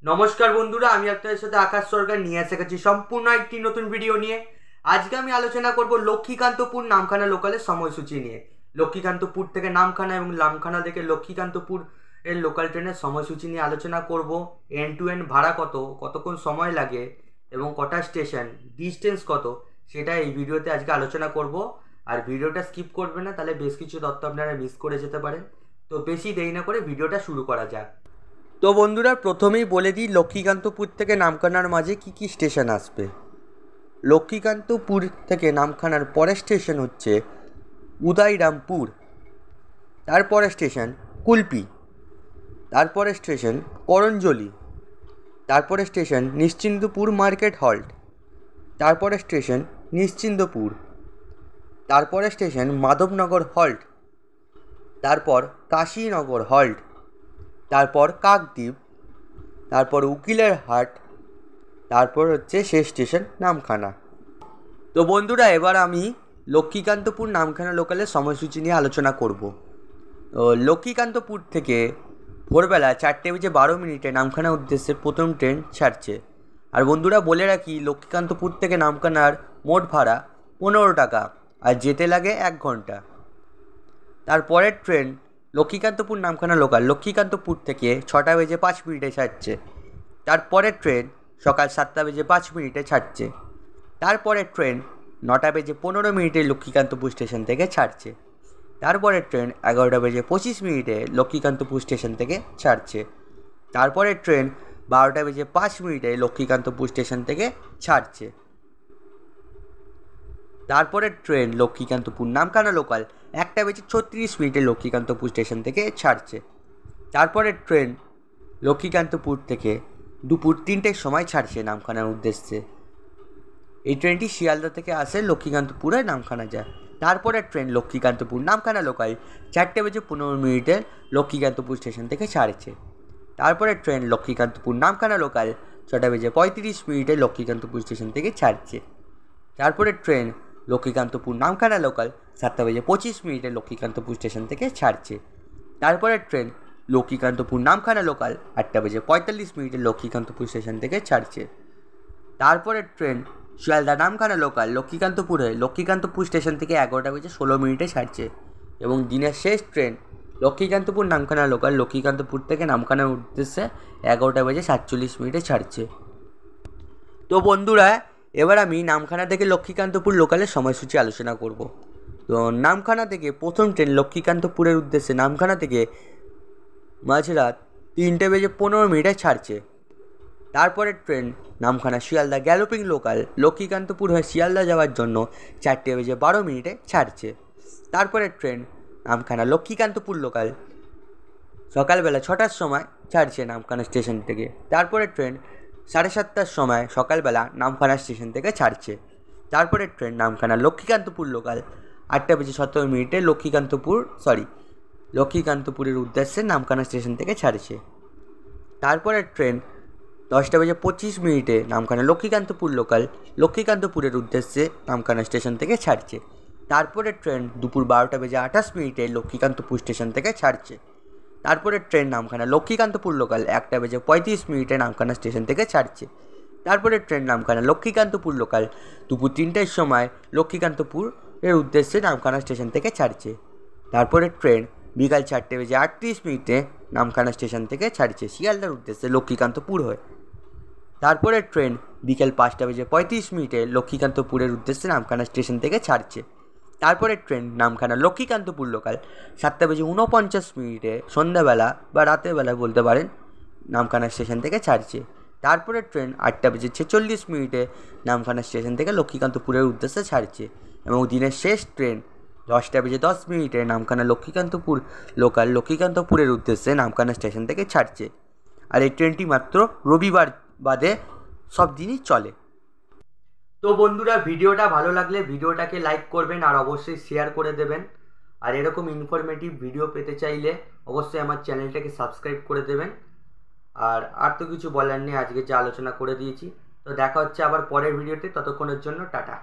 নমস্কার বন্ধুরা, আমি আপনাদের সাথে আকাশ সরকার নিয়ে এসে গেছি সম্পূর্ণ একটি নতুন ভিডিও নিয়ে। আজকে আমি আলোচনা করব লক্ষ্মীকান্তপুর নামখানা লোকালের সময়সূচি নিয়ে। লক্ষ্মীকান্তপুর থেকে নামখানা এবং নামখানা থেকে লক্ষ্মীকান্তপুর এর লোকাল ট্রেনের সময়সূচি নিয়ে আলোচনা করব। এন্ড টু এন্ড ভাড়া কত, কতক্ষণ সময় লাগে এবং কটা স্টেশন, ডিস্টেন্স কত, সেটা এই ভিডিওতে আজকে আলোচনা করব। আর ভিডিওটা স্কিপ করবে না, তাহলে বেশ কিছু তথ্য আপনারা মিস করে যেতে পারেন। তো বেশি দেরি না করে ভিডিওটা শুরু করা যাক। তো বন্ধুরা, প্রথমেই বলে দিই লক্ষ্মীকান্তপুর থেকে নামখানার মাঝে কি কি স্টেশন আসবে। লক্ষ্মীকান্তপুর থেকে নামখানার পরের স্টেশন হচ্ছে উদয়রামপুর, তারপরে স্টেশন কুলপি, তারপরে স্টেশন করঞ্জলি, তারপরে স্টেশন নিশ্চিন্দপুর মার্কেট হল্ট, তারপরে স্টেশন নিশ্চিন্দপুর, তারপরে স্টেশন মাধবনগর হল্ট, তারপর কাশীনগর হল্ট, তারপর কাকদ্বীপ, তারপর উকিলের হাট, তারপর হচ্ছে শেষ স্টেশন নামখানা। তো বন্ধুরা, এবার আমি লক্ষ্মীকান্তপুর নামখানা লোকালের সময়সূচি নিয়ে আলোচনা করব। তো লক্ষ্মীকান্তপুর থেকে ভোরবেলা 4:12 নামখানার উদ্দেশ্যে প্রথম ট্রেন ছাড়ছে। আর বন্ধুরা বলে রাখি, লক্ষ্মীকান্তপুর থেকে নামখানার মোট ভাড়া 15 টাকা, আর যেতে লাগে 1 ঘন্টা। তারপরের ট্রেন লক্ষ্মীকান্তপুর নামখানা লোকাল লক্ষ্মীকান্তপুর থেকে 6:05 ছাড়ছে। তারপরের ট্রেন সকাল 7:05 ছাড়ছে। তারপরের ট্রেন 9:15 লক্ষ্মীকান্তপুর স্টেশন থেকে ছাড়ছে। তারপরের ট্রেন 11:25 লক্ষ্মীকান্তপুর স্টেশন থেকে ছাড়ছে। তারপরের ট্রেন 12:05 লক্ষ্মীকান্তপুর স্টেশন থেকে ছাড়ছে। তারপরের train Lakshmikantapur Namkhana local 1:36 Lakshmikantapur station থেকে ছাড়ছে। তারপরের ট্রেন লক্ষ্মীকান্তপুর থেকে দুপুর 3টের সময় ছাড়ছে নামখানার উদ্দেশ্যে। এই ট্রেনটি শিয়ালদা থেকে আসে লক্ষ্মীকান্তপুরে নামখানা যায়। তারপরের train Lakshmikantapur Namkhana local 4:15 Lakshmikantapur station থেকে ছাড়ছে। তারপরের train Lakshmikantapur Namkhana local 6:35 Lakshmikantapur station থেকে ছাড়ছে। তারপরের train Lakshmikantapur Namkhana local 7:25 Lakshmikantapur station থেকে ছাড়ছে। তারপরের train Lakshmikantapur Namkhana local 8:45 Lakshmikantapur station থেকে ছাড়ছে। তারপরের train Sealdah Namkhana local Lakshmikantapur station থেকে 11:16 ছাড়ছে। এবং দিনের শেষ ট্রেন লক্ষ্মীকান্তপুর নামখানা লোকাল লক্ষ্মীকান্তপুর থেকে নামখানার উদ্দেশ্যে 11:47 ছাড়ছে। তো বন্ধুরা, এবার আমি নামখানা থেকে লক্ষ্মীকান্তপুর লোকালের সময়সূচি আলোচনা করব। তো নামখানা থেকে প্রথম ট্রেন লক্ষ্মীকান্তপুরের উদ্দেশ্যে নামখানা থেকে মাঝরাত 3:15 ছাড়ছে। তারপরের train Namkhana Sealdah galloping local Lakshmikantapur হয়ে শিয়ালদা যাওয়ার জন্য 4:12 ছাড়ছে। তারপরের ট্রেন নামখানা লক্ষ্মীকান্তপুর লোকাল সকালবেলা 6টার সময় ছাড়ছে নামখানা স্টেশন থেকে। তারপরের ট্রেন 7:30টার সময় সকালবেলা নামখানা স্টেশন থেকে ছাড়ছে। তারপরের ট্রেন নামখানা লক্ষ্মীকান্তপুর লোকাল 8:17 লক্ষ্মীকান্তপুরের উদ্দেশ্যে নামখানা স্টেশন থেকে ছাড়ছে। তারপরের ট্রেন 10:25 নামখানা লক্ষ্মীকান্তপুর লোকাল লক্ষ্মীকান্তপুরের উদ্দেশ্যে নামখানা স্টেশন থেকে ছাড়ছে। তারপরের ট্রেন দুপুর 12:28 লক্ষ্মীকান্তপুর স্টেশন থেকে ছাড়ছে। তারপরের train Namkhana Lakshmikantapur local 1:35 Namkhana station থেকে ছাড়ছে। তারপরের ট্রেন নামখানা লক্ষ্মীকান্তপুর লোকাল দুপুর 3টের সময় লক্ষ্মীকান্তপুরের উদ্দেশ্যে নামখানা স্টেশন থেকে ছাড়ছে। তারপরের ট্রেন বিকাল 4:38 নামখানা স্টেশন থেকে ছাড়ছে শিয়ালদার উদ্দেশ্যে লক্ষ্মীকান্তপুর হয়ে। তারপরের ট্রেন বিকেল 5:35 লক্ষ্মীকান্তপুরের উদ্দেশ্যে নামখানা স্টেশন থেকে ছাড়ছে। তারপরের ট্রেন নামখানা লক্ষ্মীকান্তপুর লোকাল 7:49 সন্ধ্যাবেলা বা রাতের বেলা বলতে পারেন নামখানা স্টেশন থেকে ছাড়ছে। তারপরের ট্রেন 8:46 নামখানা স্টেশন থেকে লক্ষ্মীকান্তপুরের উদ্দেশ্যে ছাড়ছে। এবং দিনের শেষ ট্রেন 10:10 নামখানা লক্ষ্মীকান্তপুর লোকাল লক্ষ্মীকান্তপুরের উদ্দেশ্যে নামখানা স্টেশন থেকে ছাড়ছে। আর এই ট্রেনটি মাত্র রবিবার বাদে সব দিনই চলে। তো বন্ধুরা, ভিডিওটা ভালো লাগলে ভিডিওটাকে লাইক করবেন আর অবশ্যই শেয়ার করে দেবেন। আর এরকম ইনফরমেটিভ ভিডিও পেতে চাইলে অবশ্যই আমার চ্যানেলটাকে সাবস্ক্রাইব করে দেবেন। আর তো কিছু বলার নেই, আজকে যা আলোচনা করে দিয়েছি। তো দেখা হচ্ছে আবার পরের ভিডিওতে, ততক্ষণের জন্য টাটা।